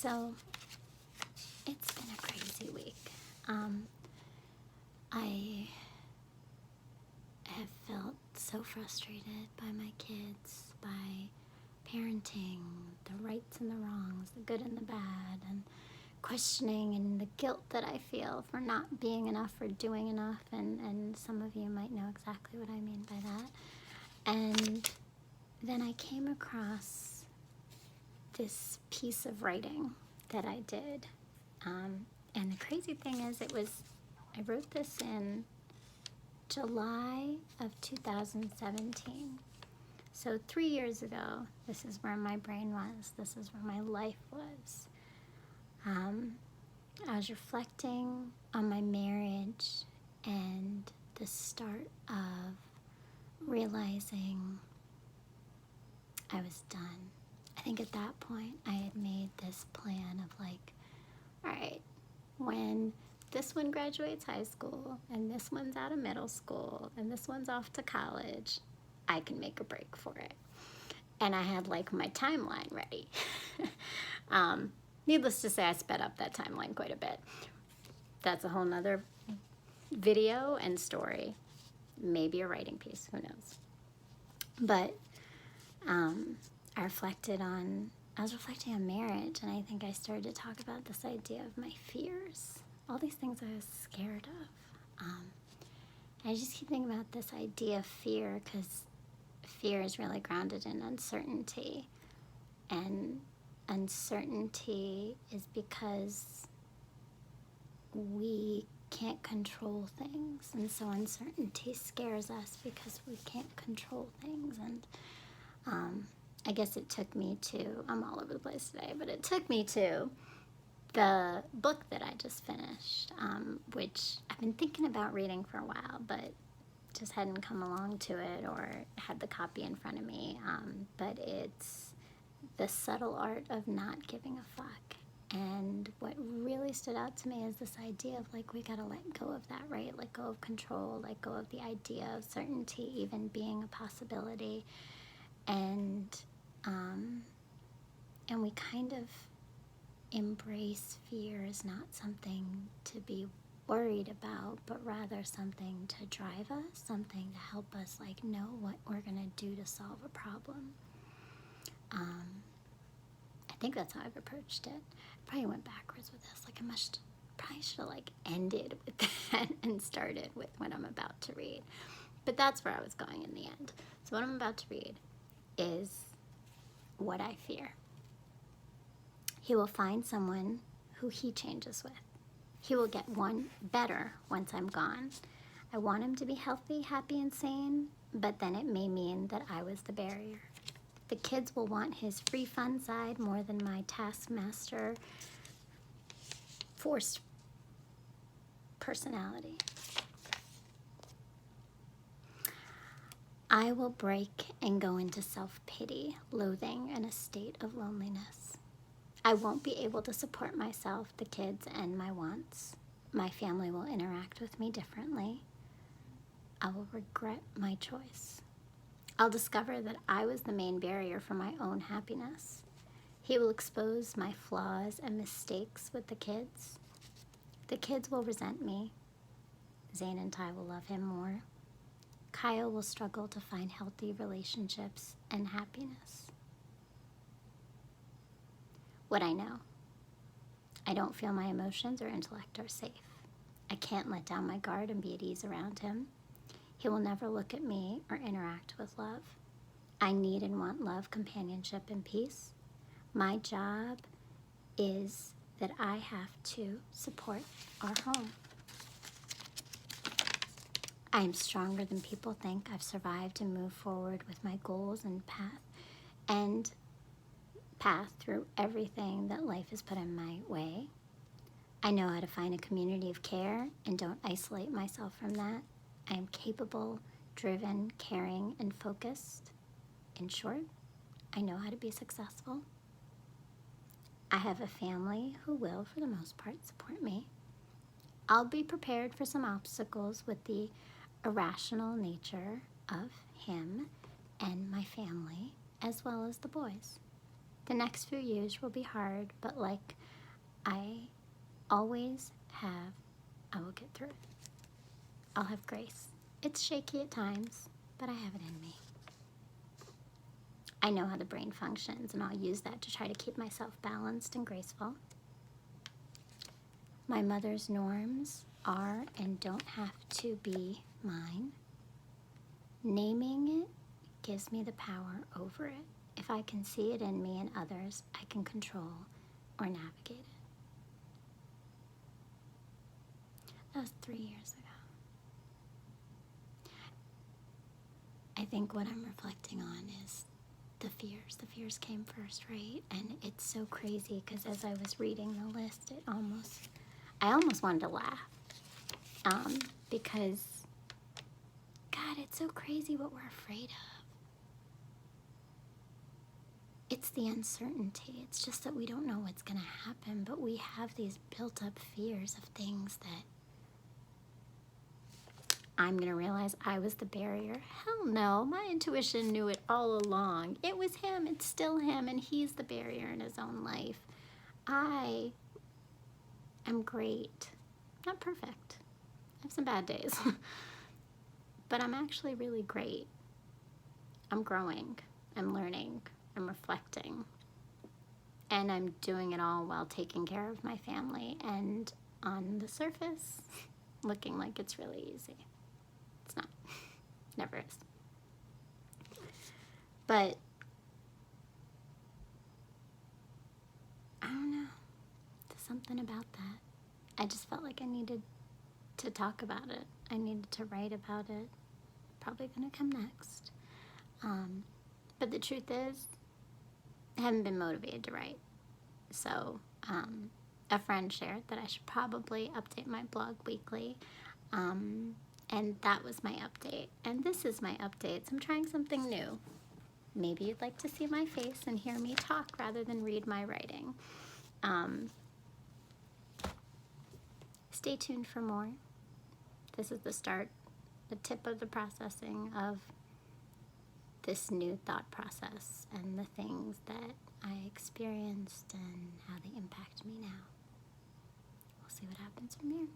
So it's been a crazy week. I have felt so frustrated by my kids, by parenting, the rights and the wrongs, the good and the bad, and questioning and the guilt that I feel for not being enough or doing enough. And some of you might know exactly what I mean by that. And then I came across this piece of writing that I did. And the crazy thing is, I wrote this in July of 2017. So 3 years ago, this is where my brain was. This is where my life was. I was reflecting on my marriage and the start of realizing I was done. I think at that point I had made this plan of like, all right, when this one graduates high school and this one's out of middle school and this one's off to college, I can make a break for it. And I had like my timeline ready. Needless to say, I sped up that timeline quite a bit. That's a whole nother video and story. Maybe a writing piece, who knows. But I was reflecting on marriage, and I think I started to talk about this idea of my fears, all these things I was scared of. I just keep thinking about this idea of fear, because fear is really grounded in uncertainty, and uncertainty is because we can't control things, and so uncertainty scares us because we can't control things. And I guess it took me to, I'm all over the place today, but it took me to the book that I just finished, which I've been thinking about reading for a while, but just hadn't come along to it or had the copy in front of me. But it's The Subtle Art of Not Giving a Fuck. And what really stood out to me is this idea of like, we gotta let go of that, right? Let go of control, let go of the idea of certainty even being a possibility. And we kind of embrace fear as not something to be worried about, but rather something to drive us, something to help us like know what we're gonna do to solve a problem. I think that's how I've approached it. I probably went backwards with this. Like probably should have like ended with that and started with what I'm about to read. But that's where I was going in the end. So what I'm about to read is what I fear. He will find someone who he changes with. He will get one better once I'm gone. I want him to be healthy, happy, and sane, but then it may mean that I was the barrier. The kids will want his free fun side more than my taskmaster forced personality. I will break and go into self-pity, loathing, and a state of loneliness. I won't be able to support myself, the kids, and my wants. My family will interact with me differently. I will regret my choice. I'll discover that I was the main barrier for my own happiness. He will expose my flaws and mistakes with the kids. The kids will resent me. Zane and Ty will love him more. Kyle will struggle to find healthy relationships and happiness. What I know: I don't feel my emotions or intellect are safe. I can't let down my guard and be at ease around him. He will never look at me or interact with love. I need and want love, companionship, and peace. My job is that I have to support our home. I am stronger than people think. I've survived and moved forward with my goals and path through everything that life has put in my way. I know how to find a community of care and don't isolate myself from that. I am capable, driven, caring, and focused. In short, I know how to be successful. I have a family who will, for the most part, support me. I'll be prepared for some obstacles with the irrational nature of him and my family, as well as the boys. The next few years will be hard, but like I always have, I will get through it. I'll have grace. It's shaky at times, but I have it in me. I know how the brain functions, and I'll use that to try to keep myself balanced and graceful. My mother's norms are and don't have to be mine. Naming it gives me the power over it. If I can see it in me and others, I can control or navigate it. That was 3 years ago. I think what I'm reflecting on is the fears. The fears came first, right? And it's so crazy because as I was reading the list, I almost wanted to laugh. Because, God, it's so crazy what we're afraid of. It's the uncertainty. It's just that we don't know what's going to happen, but we have these built up fears of things that I'm going to realize I was the barrier. Hell no, my intuition knew it all along. It was him, it's still him, and he's the barrier in his own life. I am great. Not perfect. I have some bad days. But I'm actually really great. I'm growing. I'm learning. I'm reflecting. And I'm doing it all while taking care of my family. And on the surface, looking like it's really easy. It's not. Never is. But I don't know. There's something about that. I just felt like I needed to talk about it. I needed to write about it. Probably gonna come next. But the truth is, I haven't been motivated to write. So a friend shared that I should probably update my blog weekly. And that was my update. And this is my update. So I'm trying something new. Maybe you'd like to see my face and hear me talk rather than read my writing. Stay tuned for more. This is the start, the tip of the processing of this new thought process and the things that I experienced and how they impact me now. We'll see what happens from here.